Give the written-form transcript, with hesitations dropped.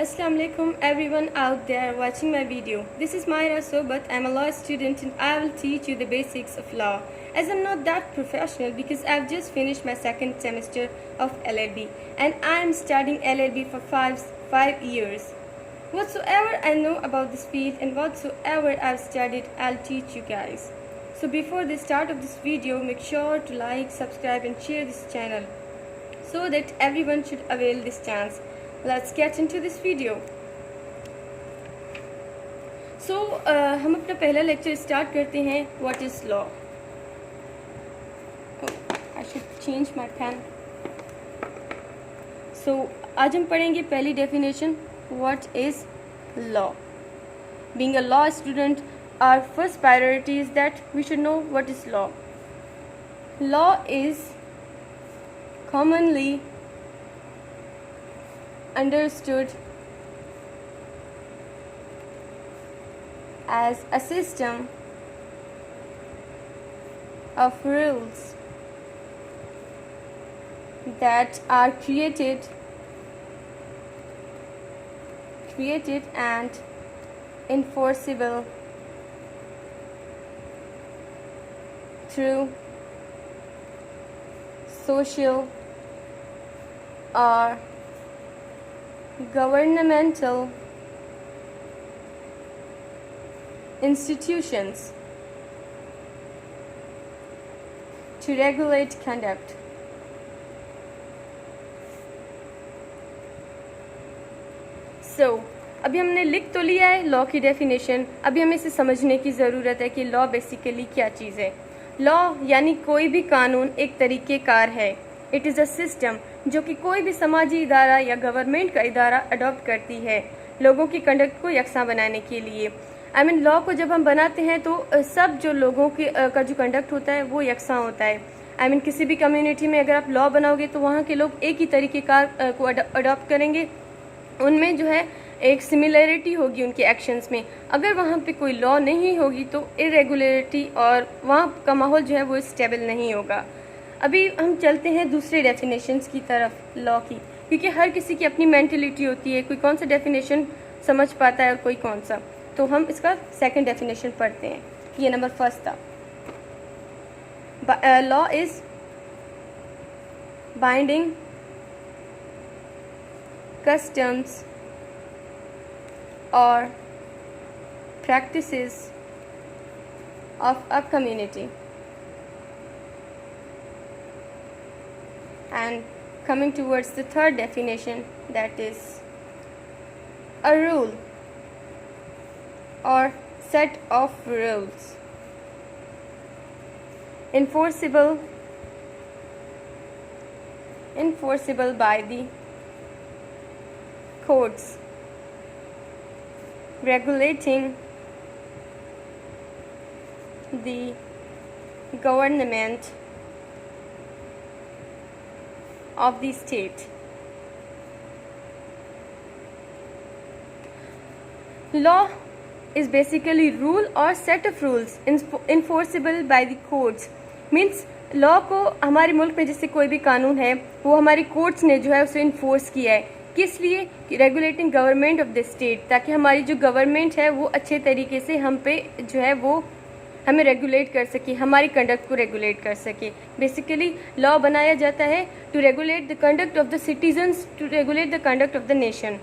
Assalamu alaikum everyone out there watching my video. This is Myra Sobat. I'm a law student and I will teach you the basics of law. As I'm not that professional because I've just finished my second semester of LLB and I'm studying LLB for five years. Whatsoever I know about this field and whatsoever I've studied, I'll teach you guys. So before the start of this video, make sure to like, subscribe and share this channel so that everyone should avail this chance. Let's get into this video. So हम अपना पहला lecture start करते हैं. What is law? Oh, I should change my pen. So आज हम पढ़ेंगे पहली definition. What is law? Being a law student, our first priority is that we should know what is law. Law is commonly understood as a system of rules that are created and enforceable through social or governmental institutions to regulate conduct. So, अभी हमने लिख तो लिया है law की definition. अभी हमें इसे समझने की ज़रूरत है कि लॉ बेसिकली क्या चीज़ है. लॉ यानी कोई भी कानून एक तरीक़ेकार है. इट इज़ अ सिस्टम जो कि कोई भी समाजी इदारा या गवर्नमेंट का इदारा अडॉप्ट करती है लोगों की कंडक्ट को यकसा बनाने के लिए. लॉ को जब हम बनाते हैं तो सब जो लोगों की का जो कंडक्ट होता है वो यकसा होता है. किसी भी कम्युनिटी में अगर आप लॉ बनाओगे तो वहाँ के लोग एक ही तरीक़ेकार को अडॉप्ट करेंगे. उनमें जो है एक सिमिलरिटी होगी उनके एक्शंस में. अगर वहाँ पे कोई लॉ नहीं होगी तो इरेगुलरिटी और वहाँ का माहौल जो है वो स्टेबल नहीं होगा. अभी हम चलते हैं दूसरे डेफिनेशंस की तरफ लॉ की, क्योंकि हर किसी की अपनी मेंटलिटी होती है. कोई कौन सा डेफिनेशन समझ पाता है और कोई कौन सा. तो हम इसका सेकंड डेफिनेशन पढ़ते हैं. ये नंबर फर्स्ट था. Law is binding customs or practices of a community. And coming towards the third definition, that is a rule or set of rules enforceable by the courts regulating the government of the state. Law is basically rule or set of rules enforceable by the courts. Means law को हमारे मुल्क में जैसे कोई भी कानून है वो हमारी कोर्ट्स ने जो है उसे इन्फोर्स किया है. किस लिए? Regulating government of the state, ताकि हमारी जो गवर्नमेंट है वो अच्छे तरीके से हम पे जो है वो हमें रेगुलेट कर सके, हमारी कंडक्ट को रेगुलेट कर सके. बेसिकली लॉ बनाया जाता है to regulate the conduct of the citizens, to regulate the conduct of the nation.